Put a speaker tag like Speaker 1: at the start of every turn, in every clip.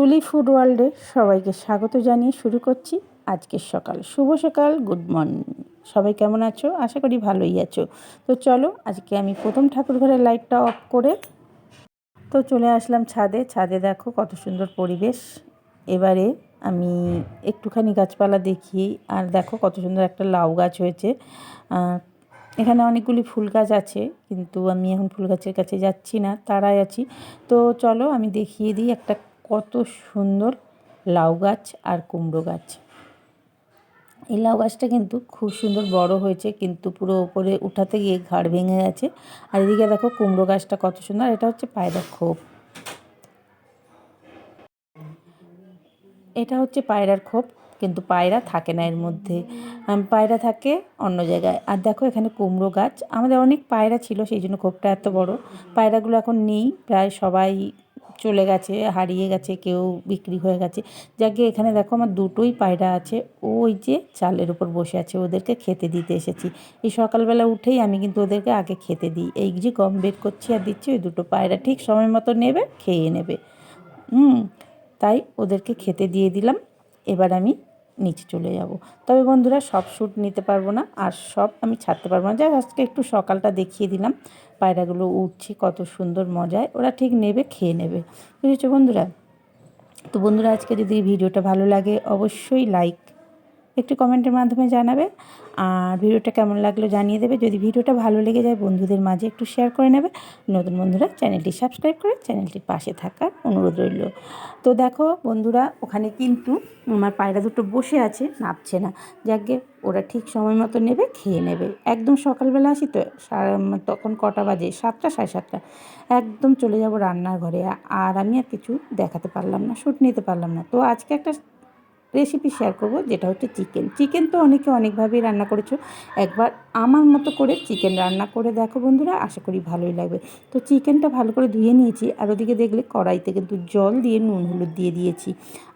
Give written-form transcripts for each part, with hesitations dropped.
Speaker 1: তুলি ফুড ওয়ার্ল্ডে সবাইকে স্বাগত জানিয়ে শুরু করছি আজকের সকাল। শুভ সকাল, গুড মর্নিং। সবাই কেমন আছো? আশা করি ভালোই আছো। তো চলো, আজকে আমি প্রথম ঠাকুর ঘরের লাইটটা অফ করে তো চলে আসলাম ছাদে। ছাদে দেখো কত সুন্দর পরিবেশ। এবারে আমি একটুখানি গাছপালা দেখি, আর দেখো কত সুন্দর একটা লাউ গাছ হয়েছে। এখানে অনেকগুলি ফুল গাছ আছে, কিন্তু আমি এখন ফুল গাছের কাছে যাচ্ছি না, তাড়ায় আছি। তো চলো আমি দেখিয়ে দিই একটা কত সুন্দর লাউ গাছ আর কুমড়ো গাছ। এই লাউ গাছটা কিন্তু খুব সুন্দর বড় হয়েছে, কিন্তু পুরো ওপরে উঠাতে গিয়ে ঘাড় ভেঙে গেছে। আর এদিকে দেখো কুমড়ো গাছটা কত সুন্দর। এটা হচ্ছে পায়রা খোপ। এটা হচ্ছে পায়রার খোপ, কিন্তু পায়রা থাকে না এর মধ্যে। পায়রা থাকে অন্য জায়গায়। আর দেখো এখানে কুমড়ো গাছ। আমাদের অনেক পায়রা ছিল, সেই জন্য খোপটা এত বড়। পায়রাগুলো এখন নেই, প্রায় সবাই চলে গেছে, হারিয়ে গেছে, কেউ বিক্রি হয়ে গেছে। যাকে এখানে দেখো আমার দুটোই পায়রা আছে, ওই যে চালের উপর বসে আছে, ওদেরকে খেতে দিতে এসেছি। এই সকালবেলা উঠেই আমি কিন্তু ওদেরকে আগে খেতে দিই। এই যে গম বের করছি আর দিচ্ছি, ওই দুটো পায়রা ঠিক সময় মতো নেবে, খেয়ে নেবে। তাই ওদেরকে খেতে দিয়ে দিলাম। এবার আমি নিচে চলে যাব। তবে বন্ধুরা, সব শ্যুট নিতে পারবো না, আর সব আমি ছাড়তে পারবো না। যাই আজকে একটু সকালটা দেখিয়ে দিলাম। পায়রাগুলো উঠছে কত সুন্দর মজায়, ওরা ঠিক নেবে, খেয়ে নেবে। বুঝেছো বন্ধুরা? তো বন্ধুরা, আজকে যদি ভিডিওটা ভালো লাগে অবশ্যই লাইক একটু কমেন্টের মাধ্যমে জানাবে, আর ভিডিওটা কেমন লাগলো জানিয়ে দেবে। যদি ভিডিওটা ভালো লেগে যায় বন্ধুদের মাঝে একটু শেয়ার করে নেবে। নতুন বন্ধুরা চ্যানেলটি সাবস্ক্রাইব করে চ্যানেলটির পাশে থাকার অনুরোধ রইল। তো দেখো বন্ধুরা, ওখানে কিন্তু আমার পায়রা দুটো বসে আছে, নাপছে না। যাকে ওরা ঠিক সময় মতো নেবে, খেয়ে নেবে। একদম সকালবেলা আসি তো, তখন কটা বাজে? 7টা, 7:30। একদম চলে যাব রান্নার ঘরে, আর আমি আর কিছু দেখাতে পারলাম না, শ্যুট নিতে পারলাম না। তো আজকে একটা রেসিপি শেয়ার করব, যেটা হচ্ছে চিকেন তো অনেকে অনেকভাবেই রান্না করেছো। একবার আমার মতো করে চিকেন রান্না করে দেখো বন্ধুরা, আশা করি ভালোই লাগবে। তো চিকেনটা ভালো করে ধুয়ে নিয়েছি, আর ওদিকে দেখলে কড়াইতে কিন্তু জল দিয়ে নুন হলুদ দিয়ে দিয়েছি।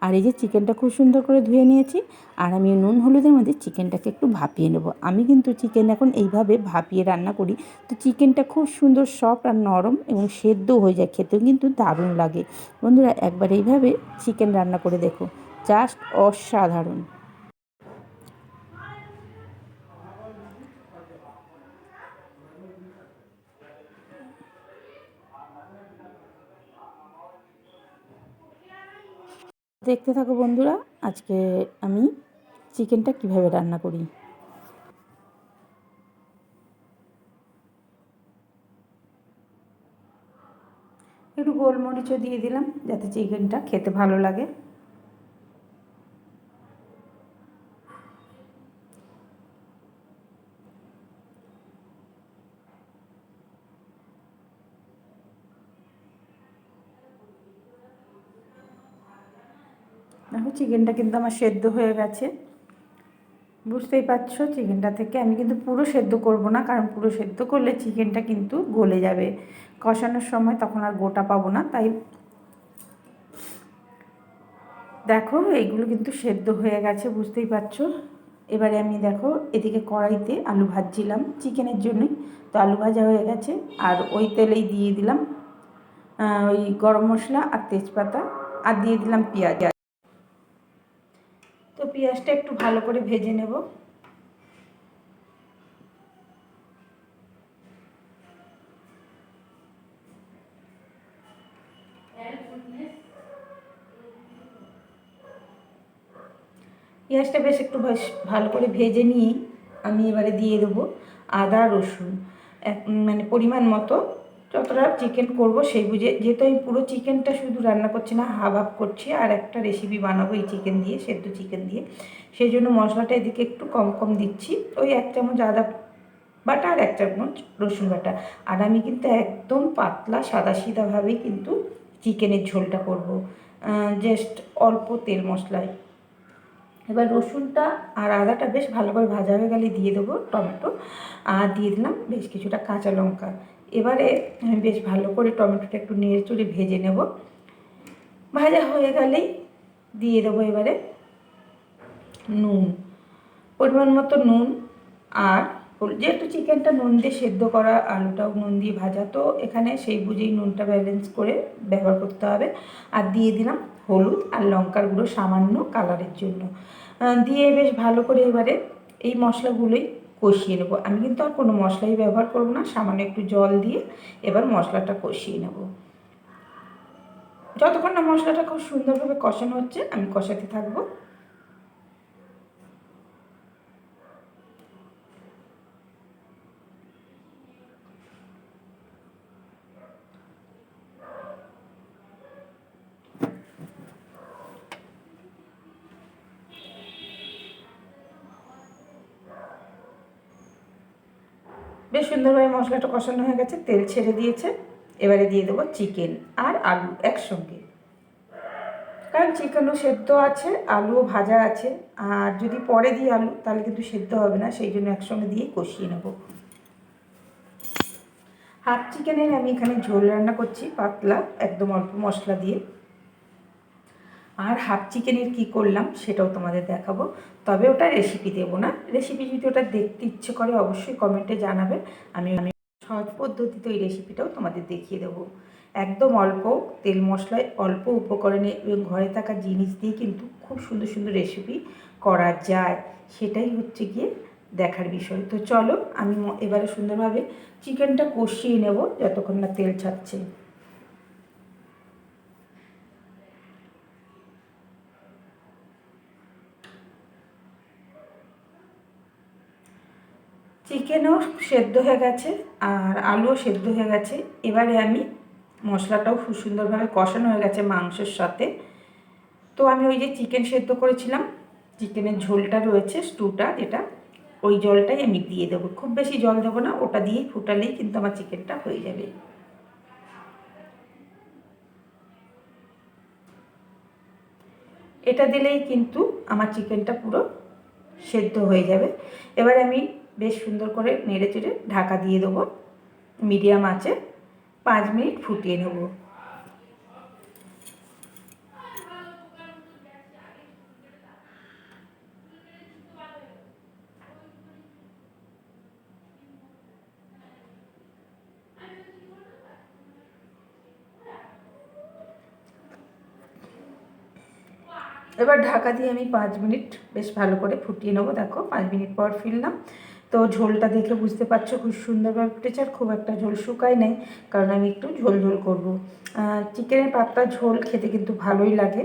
Speaker 1: আর এই যে চিকেনটা খুব সুন্দর করে ধুয়ে নিয়েছি, আর আমি নুন হলুদের মধ্যে চিকেনটাকে একটু ভাপিয়ে নেব। আমি কিন্তু চিকেন এখন এইভাবে ভাপিয়ে রান্না করি, তো চিকেনটা খুব সুন্দর সফট আর নরম এবং সেদ্ধও হয়ে যায়, খেতেও কিন্তু দারুণ লাগে। বন্ধুরা, একবার এইভাবে চিকেন রান্না করে দেখো, জাস্ট অসাধারণ। দেখতে থাকো বন্ধুরা, আজকে আমি চিকেনটা কিভাবে রান্না করি। একটু গোলমরিচও দিয়ে দিলাম, যাতে চিকেনটা খেতে ভালো লাগে। দেখো চিকেনটা কিন্তু আমার সেদ্ধ হয়ে গেছে, বুঝতেই পারছো। চিকেনটা থেকে আমি কিন্তু পুরো সেদ্ধ করব না, কারণ পুরো সেদ্ধ করলে চিকেনটা কিন্তু গলে যাবে কষানোর সময়, তখন আর গোটা পাবো না। তাই দেখো এইগুলো কিন্তু সেদ্ধ হয়ে গেছে, বুঝতেই পারছো। এবারে আমি দেখো এদিকে কড়াইতে আলু ভাজছিলাম চিকেনের জন্যই, তো আলু ভাজা হয়ে গেছে। আর ওই তেলেই দিয়ে দিলাম ওই গরম মশলা আর তেজপাতা, আর দিয়ে দিলাম পেঁয়াজ। তো পেঁয়াজটা একটু ভালো করে ভেজে নেব। পেঁয়াজটা বেশ একটু ভালো করে ভেজে নিয়ে আমি এবারে দিয়ে দেবো আদা রসুন, মানে পরিমাণ মতো, যতটা চিকেন করব সেই বুঝে। যেহেতু আমি পুরো চিকেনটা শুধু রান্না করছি না, হাফ হাফ করছি, আর একটা রেসিপি বানাবো এই চিকেন দিয়ে, সেদ্ধ চিকেন দিয়ে, সেই জন্য মশলাটা এদিকে একটু কম কম দিচ্ছি। ওই 1 চামচ আদা বাটা আর 1 চামচ রসুন বাটা। আর আমি কিন্তু একদম পাতলা সাদাসিধাভাবেই কিন্তু চিকেনের ঝোলটা করব, জাস্ট অল্প তেল মশলায়। এবার রসুনটা আর আদাটা বেশ ভালো করে ভাজা হয়ে গেলে দিয়ে দেবো টমেটো, আর দিয়ে দিলাম বেশ কিছুটা কাঁচা লঙ্কা। এবারে আমি বেশ ভালো করে টমেটোটা একটু নেড়ে চড়ে ভেজে নেব। ভাজা হয়ে গেলেই দিয়ে দেবো এবারে নুন, পরিমাণ মতো নুন আর যেহেতু চিকেনটা নুন দিয়ে সেদ্ধ করা, আলুটাও নুন দিয়ে ভাজা, তো এখানে সেই বুঝেই নুনটা ব্যালেন্স করে ব্যবহার করতে হবে। আর দিয়ে দিলাম হলুদ আর লঙ্কার গুঁড়ো সামান্য কালারের জন্য দিয়ে বেশ ভালো করে এবারে এই মশলাগুলোই কষিয়ে নেবো। আমি কিন্তু আর কোনো মশলাই ব্যবহার করবো না, সামান্য একটু জল দিয়ে এবার মশলাটা কষিয়ে নেব। যতক্ষণ না মশলাটা খুব সুন্দরভাবে কষানো হচ্ছে আমি কষাতে থাকবো। বেশ সুন্দরভাবে মশলাটা কষানো হয়ে গেছে, তেল ছেড়ে দিয়েছে। এবারে দিয়ে দেবো চিকেন আর আলু একসঙ্গে, কারণ চিকেনও সেদ্ধ আছে, আলুও ভাজা আছে। আর যদি পরে দিই আলু তাহলে কিন্তু সেদ্ধ হবে না, সেই জন্য একসঙ্গে দিয়ে কষিয়ে নেব। হাফ চিকেনের আমি এখানে ঝোল রান্না করছি, পাতলা একদম অল্প মশলা দিয়ে। আর হাফ চিকেনের কি করলাম সেটাও তোমাদের দেখাবো, তবে ওটা রেসিপি দেবো না। রেসিপি যদি ওটা দেখতে ইচ্ছে করে অবশ্যই কমেন্টে জানাবে, আমি সহজ পদ্ধতিতে ওই রেসিপিটাও তোমাদের দেখিয়ে দেবো। একদম অল্প তেল মশলায় অল্প উপকরণে এবং ঘরে থাকা জিনিস দিয়ে কিন্তু খুব সুন্দর সুন্দর রেসিপি করা যায়, সেটাই হচ্ছে গিয়ে দেখার বিষয়। তো চলো আমি এবারে সুন্দরভাবে চিকেনটা কষিয়ে নেব যতক্ষণ না তেল ছাড়ছে। চিকেনও সেদ্ধ হয়ে গেছে আর আলুও সেদ্ধ হয়ে গেছে। এবারে আমি মশলাটাও খুব সুন্দরভাবে কষানো হয়ে গেছে মাংসের সাথে। তো আমি ওই যে চিকেন সেদ্ধ করেছিলাম, চিকেনের ঝোলটা রয়েছে স্টুটা যেটা, ওই জলটাই আমি দিয়ে দেবো। খুব বেশি জল দেবো না, ওটা দিয়েই ফুটালেই কিন্তু আমার চিকেনটা হয়ে যাবে। এটা দিলেই কিন্তু আমার চিকেনটা পুরো সেদ্ধ হয়ে যাবে। এবার আমি বেশ সুন্দর করে নেড়ে চেড়ে ঢাকা দিয়ে দেবো, মিডিয়াম আঁচে 5 মিনিট ফুটিয়ে নেব। এবার ঢাকা দিয়ে আমি 5 মিনিট বেশ ভালো করে ফুটিয়ে নেবো। দেখো 5 মিনিট পর ফিরলাম। তো ঝোলটা দেখে বুঝতে পারছো খুব সুন্দরভাবে ফুটেছে, আর খুব একটা ঝোল শুকায় নেই, কারণ আমি একটু ঝোল ঝোল করবো। চিকেনের পাতলা ঝোল খেতে কিন্তু ভালোই লাগে।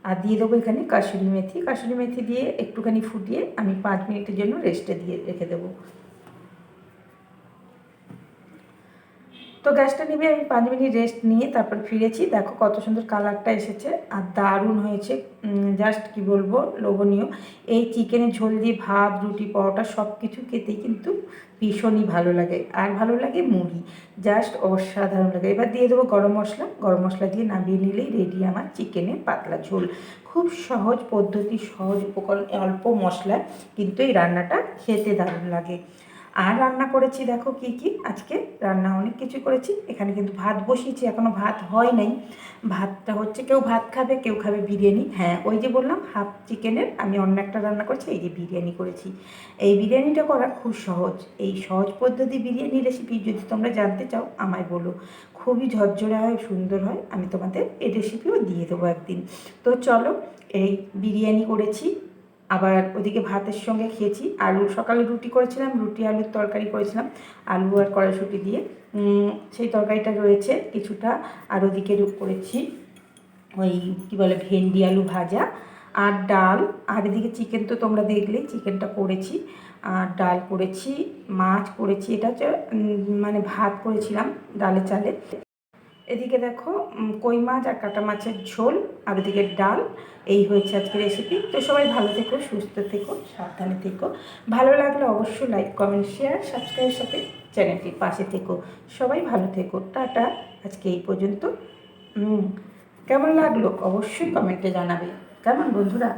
Speaker 1: আর দিয়ে দেবো এখানে কাসুরি মেথি। কাসুরি মেথি দিয়ে একটুখানি ফুটিয়ে আমি 5 মিনিটের জন্য রেস্টে দিয়ে রেখে দেবো। তো গ্যাসটা নিভে আমি 5 মিনিট রেস্ট নিয়ে তারপর ফিরেছি। দেখো কত সুন্দর কালারটা এসেছে আর দারুণ হয়েছে, জাস্ট কি বলবো, লোভনীয়। এই চিকেনের ঝোল দিয়ে ভাত, রুটি, পরোটা সব কিছু খেতেই কিন্তু ভীষণই ভালো লাগে। আর ভালো লাগে মুড়ি, জাস্ট অসাধারণ লাগে। এবার দিয়ে দেবো গরম মশলা। গরম মশলা দিয়ে নামিয়ে নিলেই রেডি আমার চিকেনের পাতলা ঝোল। খুব সহজ পদ্ধতি, সহজ উপকরণ, অল্প মশলা, কিন্তু এই রান্নাটা খেতে দারুণ লাগে। আর রান্না করেছি দেখো কি কি, আজকে রান্না অনেক কিছু করেছি। এখানে কিন্তু ভাত বসিয়েছি, এখনও ভাত হয় নাই। ভাতটা হচ্ছে, কেউ ভাত খাবে, কেউ খাবে বিরিয়ানি। হ্যাঁ, ওই যে বললাম হাফ চিকেনের আমি অন্য একটা রান্না করেছি, এই যে বিরিয়ানি করেছি। এই বিরিয়ানিটা করা খুব সহজ। এই সহজ পদ্ধতি বিরিয়ানি রেসিপি যদি তোমরা জানতে চাও আমায় বলো, খুবই ঝরঝরে হয়, সুন্দর হয়। আমি তোমাদের এই রেসিপিও দিয়ে দেবো একদিন। তো চলো, এই বিরিয়ানি করেছি, আবার ওদিকে ভাতের সঙ্গে খেয়েছি। সকালে রুটি করেছিলাম, রুটি আলুর তরকারি করেছিলাম, আলু আর কড়াইশুঁটি দিয়ে, সেই তরকারিটা রয়েছে কিছুটা। আর ওদিকে করেছি ওই কী বলে ভেন্ডি আলু ভাজা আর ডাল। আর এদিকে চিকেন তো তোমরা দেখলেই, চিকেনটা করেছি। আর ডাল করেছি, মাছ করেছি। এটা হচ্ছে মানে ভাত করেছিলাম ডালে চালে। এদিকে দেখো কই মাছ আর কাটা মাছের ঝোল, আর ওদিকে ডাল। এই হয়েছে আজকে রেসিপি। তো সবাই ভালো থেকো, সুস্থ থেকো, সাবধানে থেকো। ভালো লাগলে অবশ্যই লাইক, কমেন্ট, শেয়ার, সাবস্ক্রাইবের সাথে চ্যানেলটির পাশে থেকো। সবাই ভালো থেকো, টাটা। আজকে এই পর্যন্ত। কেমন লাগলো অবশ্যই কমেন্টে জানাবে। কেমন বন্ধুরা?